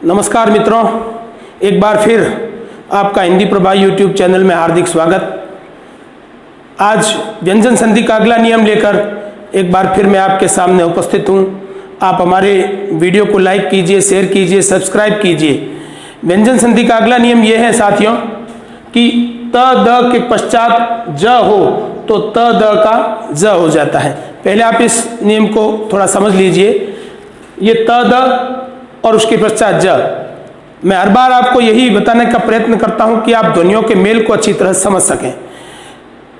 नमस्कार मित्रों, एक बार फिर आपका हिंदी प्रभा यूट्यूब चैनल में हार्दिक स्वागत। आज व्यंजन संधि का अगला नियम लेकर एक बार फिर मैं आपके सामने उपस्थित हूँ। आप हमारे वीडियो को लाइक कीजिए, शेयर कीजिए, सब्सक्राइब कीजिए। व्यंजन संधि का अगला नियम यह है साथियों कि त द के पश्चात ज हो तो त द का ज हो जाता है। पहले आप इस नियम को थोड़ा समझ लीजिए। ये त द और उसके पश्चात ज, मैं हर बार आपको यही बताने का प्रयत्न करता हूं कि आप ध्वनियों के मेल को अच्छी तरह समझ सकें।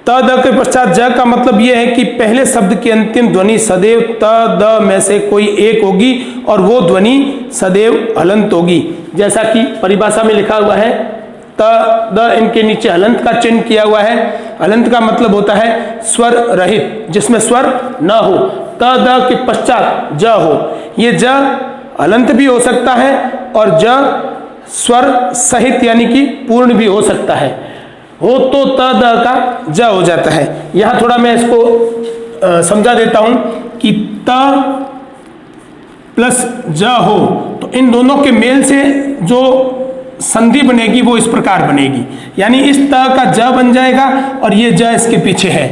त द के पश्चात ज का मतलब यह है कि पहले शब्द की अंतिम ध्वनि सदैव त द में से कोई एक होगी और वो ध्वनि सदैव हलंत होगी। जैसा कि परिभाषा में लिखा हुआ है, त द इनके नीचे हलंत का चिन्ह किया हुआ है। हलंत का मतलब होता है स्वर रहित, जिसमें स्वर न हो। त द के पश्चात ज हो, ये ज हलंत भी हो सकता है और ज स्वर सहित यानी कि पूर्ण भी हो सकता है। हो तो त द का ज हो जाता है। यहां थोड़ा मैं इसको समझा देता हूं कि त प्लस ज हो तो इन दोनों के मेल से जो संधि बनेगी वो इस प्रकार बनेगी, यानी इस त का ज बन जाएगा और ये ज इसके पीछे है।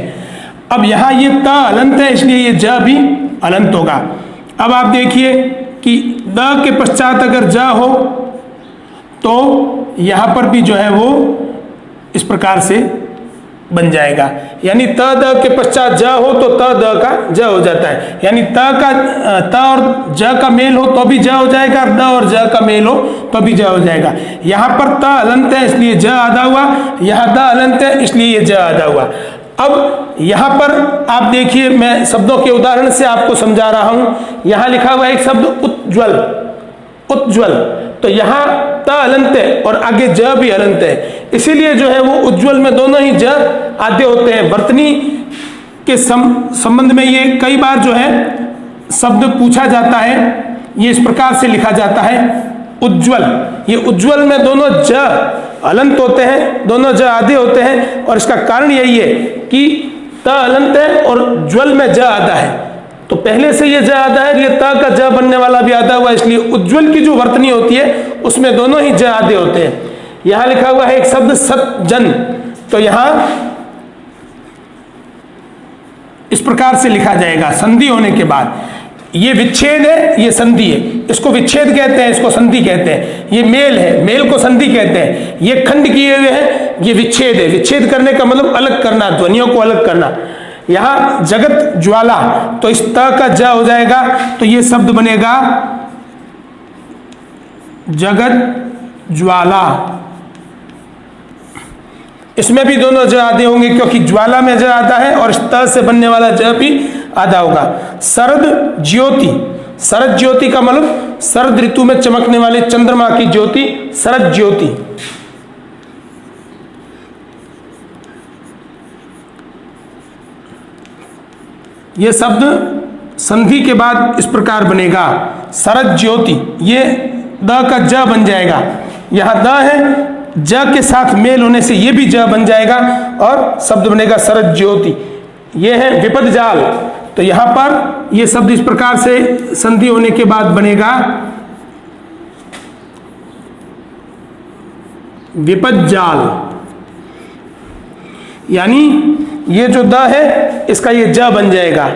अब यहाँ ये त हलंत है, इसलिए ये ज भी हलंत होगा। अब आप देखिए कि द के पश्चात अगर ज हो तो यहाँ पर भी जो है वो इस प्रकार से बन जाएगा, यानी त द के पश्चात ज हो तो त द का ज हो जाता है। यानी त और ज का मेल हो तो भी ज हो जाएगा, द और ज का मेल हो तो भी ज हो जाएगा। यहाँ पर त हलंत है इसलिए ज आधा हुआ, यहाँ द हलंत है इसलिए ये ज आधा हुआ। अब यहाँ पर आप देखिए, मैं शब्दों के उदाहरण से आपको समझा रहा हूं। यहाँ लिखा हुआ है एक शब्द उज्ज्वल, उज्ज्वल, तो यहाँ त हलंत है और आगे ज भी हलंत है, इसीलिए जो है वो उज्ज्वल में दोनों ही ज आते होते हैं। वर्तनी के संबंध में ये कई बार जो है शब्द पूछा जाता है। ये इस प्रकार से लिखा जाता है उज्ज्वल। ये उज्ज्वल में दोनों ज हलंत होते हैं, दोनों ज आधे होते हैं, और इसका कारण यही है कि त हलंत है और ज्वल में ज आधा है, तो पहले से ये ज आधा है, ये त का ज बनने वाला भी आधा हुआ, इसलिए उज्ज्वल की जो वर्तनी होती है उसमें दोनों ही ज आधे होते हैं। यहां लिखा हुआ है एक शब्द सतजन, तो यहां इस प्रकार से लिखा जाएगा संधि होने के बाद। ये विच्छेद है, ये संधि है, इसको विच्छेद कहते हैं, इसको संधि कहते हैं। ये मेल है, मेल को संधि कहते हैं। ये खंड किए हुए हैं, ये विच्छेद है। विच्छेद करने का मतलब अलग करना, ध्वनियों को अलग करना। यहां जगत ज्वाला, तो इस त का ज हो जाएगा, तो ये शब्द बनेगा जगत ज्वाला। इसमें भी दोनों ज आधे होंगे क्योंकि ज्वाला में ज आधा है और इस त से बनने वाला ज भी आधा होगा। शरद ज्योति, शरद ज्योति का मतलब शरद ऋतु में चमकने वाले चंद्रमा की ज्योति, शरद ज्योति। यह शब्द संधि के बाद इस प्रकार बनेगा शरद ज्योति। ये द का ज बन जाएगा, यहां द है, ज के साथ मेल होने से ये भी ज बन जाएगा और शब्द बनेगा शरद ज्योति। ये है विपद जाल, तो यहां पर ये शब्द इस प्रकार से संधि होने के बाद बनेगा विपद जाल। यानी ये जो द है इसका ये ज बन जाएगा।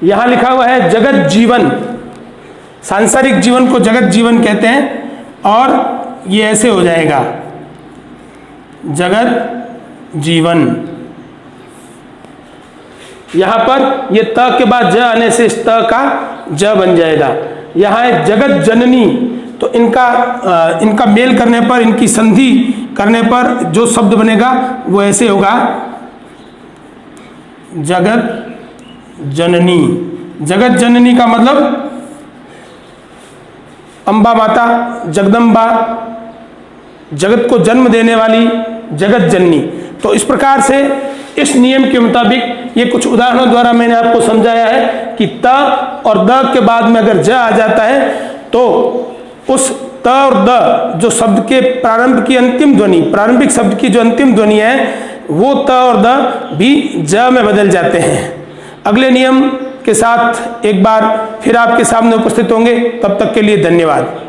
यहां लिखा हुआ है जगत जीवन, सांसारिक जीवन को जगत जीवन कहते हैं और ये ऐसे हो जाएगा जगत जीवन। यहां पर ये त के बाद ज आने से इस त का ज बन जाएगा। यहां है जगत जननी, तो इनका मेल करने पर, इनकी संधि करने पर जो शब्द बनेगा वो ऐसे होगा जगत जननी। जगत जननी का मतलब अंबा माता, जगदम्बा, जगत को जन्म देने वाली जगत जननी। तो इस प्रकार से इस नियम के मुताबिक ये कुछ उदाहरणों द्वारा मैंने आपको समझाया है कि त और द के बाद में अगर ज आ जाता है तो उस त और द जो शब्द के प्रारंभ की अंतिम ध्वनि, प्रारंभिक शब्द की जो अंतिम ध्वनि है वो त और द भी ज में बदल जाते हैं। अगले नियम के साथ एक बार फिर आपके सामने उपस्थित होंगे, तब तक के लिए धन्यवाद।